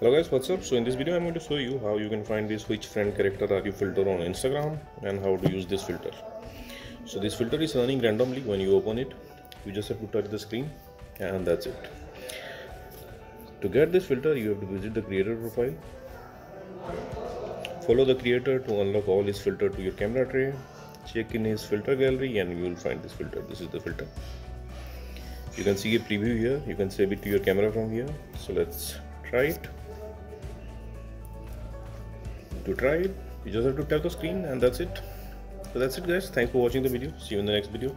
Hello guys, what's up? So in this video I'm going to show you how you can find this which friend character are you filter on Instagram and how to use this filter. So this filter is running randomly. When you open it, you just have to touch the screen and that's it. To get this filter, you have to visit the creator profile, follow the creator to unlock all his filter to your camera tray, check in his filter gallery and you will find this filter. This is the filter. You can see a preview here. You can save it to your camera from here. So let's try it. To try it, you just have to tap the screen and that's it. So that's it guys. Thanks for watching the video. See you in the next video.